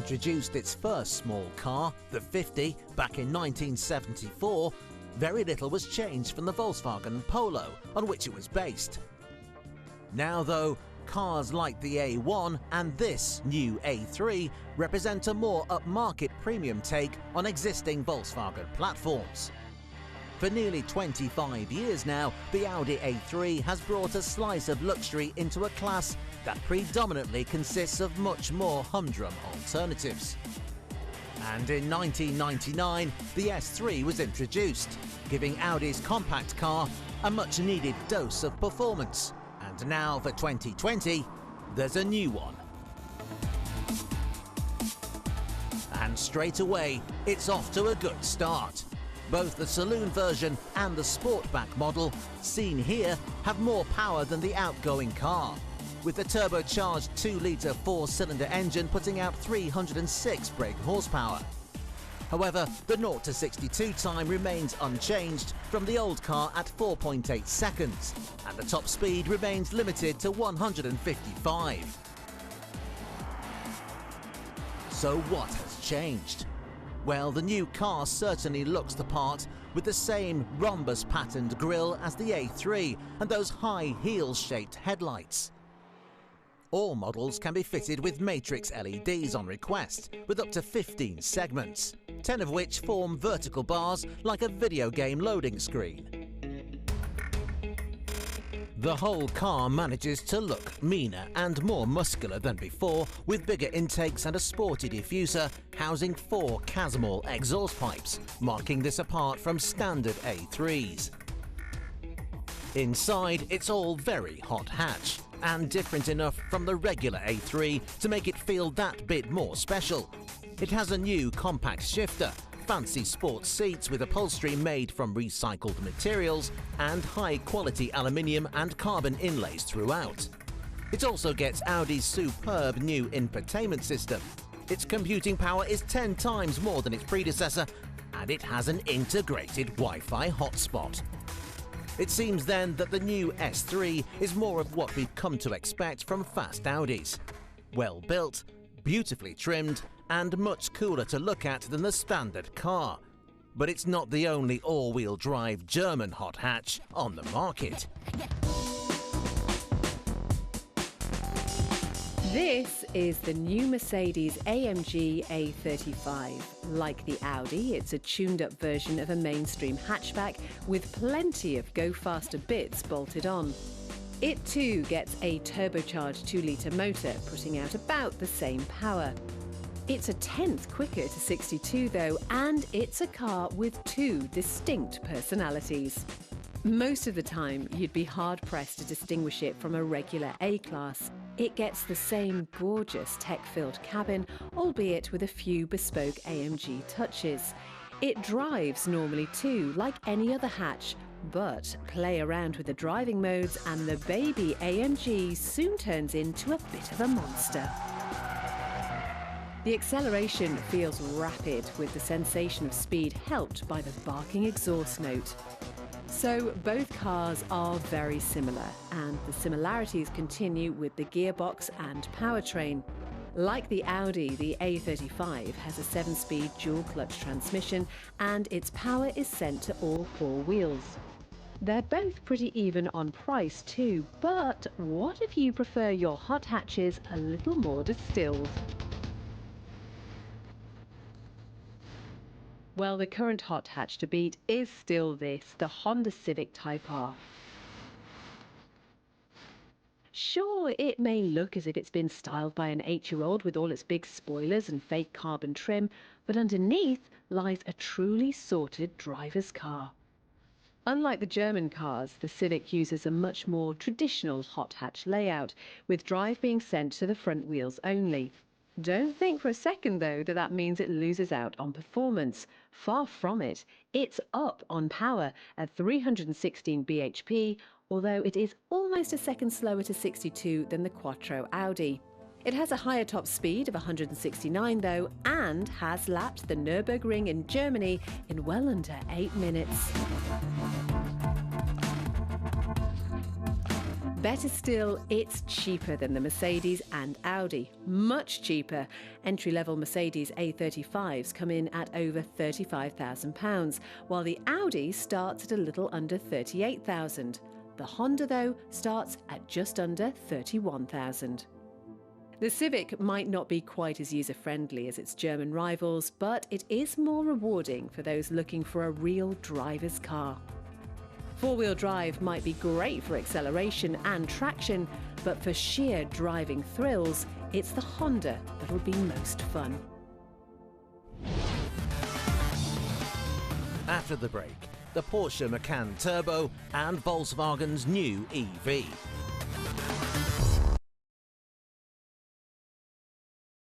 introduced its first small car, the 50, back in 1974, very little was changed from the Volkswagen Polo, on which it was based. Now though, cars like the A1 and this new A3 represent a more upmarket premium take on existing Volkswagen platforms. For nearly 25 years now, the Audi A3 has brought a slice of luxury into a class that predominantly consists of much more humdrum alternatives. And in 1999, the S3 was introduced, giving Audi's compact car a much-needed dose of performance. And now for 2020, there's a new one. And straight away, it's off to a good start. Both the saloon version and the Sportback model, seen here, have more power than the outgoing car, with the turbocharged 2-litre 4-cylinder engine putting out 306 brake horsepower. However, the 0 to 62 time remains unchanged from the old car at 4.8 seconds, and the top speed remains limited to 155. So what has changed? Well, the new car certainly looks the part, with the same rhombus-patterned grille as the A3 and those high heel-shaped headlights. All models can be fitted with matrix LEDs on request, with up to 15 segments, 10 of which form vertical bars like a video game loading screen. The whole car manages to look meaner and more muscular than before, with bigger intakes and a sporty diffuser housing 4 Casimir exhaust pipes, marking this apart from standard A3s. Inside, it's all very hot hatch, and different enough from the regular A3 to make it feel that bit more special. It has a new compact shifter, fancy sports seats with upholstery made from recycled materials, and high-quality aluminium and carbon inlays throughout. It also gets Audi's superb new infotainment system. Its computing power is 10 times more than its predecessor, and it has an integrated Wi-Fi hotspot. It seems then that the new S3 is more of what we've come to expect from fast Audis. Well built, beautifully trimmed, and much cooler to look at than the standard car. But it's not the only all-wheel drive German hot hatch on the market. This is the new Mercedes-AMG A35. Like the Audi, it's a tuned-up version of a mainstream hatchback with plenty of go-faster bits bolted on. It too gets a turbocharged 2-litre motor, putting out about the same power. It's a tenth quicker to 62 though, and it's a car with 2 distinct personalities. Most of the time, you'd be hard-pressed to distinguish it from a regular A-Class. It gets the same gorgeous tech-filled cabin, albeit with a few bespoke AMG touches. It drives normally too, like any other hatch, but play around with the driving modes and the baby AMG soon turns into a bit of a monster. The acceleration feels rapid, with the sensation of speed helped by the barking exhaust note. So both cars are very similar, and the similarities continue with the gearbox and powertrain. Like the Audi, the A35 has a 7-speed dual-clutch transmission, and its power is sent to all 4 wheels. They're both pretty even on price too, but what if you prefer your hot hatches a little more distilled? Well, the current hot hatch to beat is still this, the Honda Civic Type R. Sure, it may look as if it's been styled by an 8-year-old with all its big spoilers and fake carbon trim, but underneath lies a truly sorted driver's car. Unlike the German cars, the Civic uses a much more traditional hot hatch layout, with drive being sent to the front wheels only. Don't think for a second, though, that that means it loses out on performance. Far from it. It's up on power at 316 bhp, although it is almost a second slower to 62 than the Quattro Audi. It has a higher top speed of 169 though, and has lapped the Nürburgring in Germany in well under 8 minutes. Better still, it's cheaper than the Mercedes and Audi. Much cheaper. Entry-level Mercedes A35s come in at over £35,000, while the Audi starts at a little under £38,000. The Honda, though, starts at just under £31,000. The Civic might not be quite as user-friendly as its German rivals, but it is more rewarding for those looking for a real driver's car. Four-wheel drive might be great for acceleration and traction, but for sheer driving thrills, it's the Honda that'll be most fun. After the break, the Porsche Macan Turbo and Volkswagen's new EV.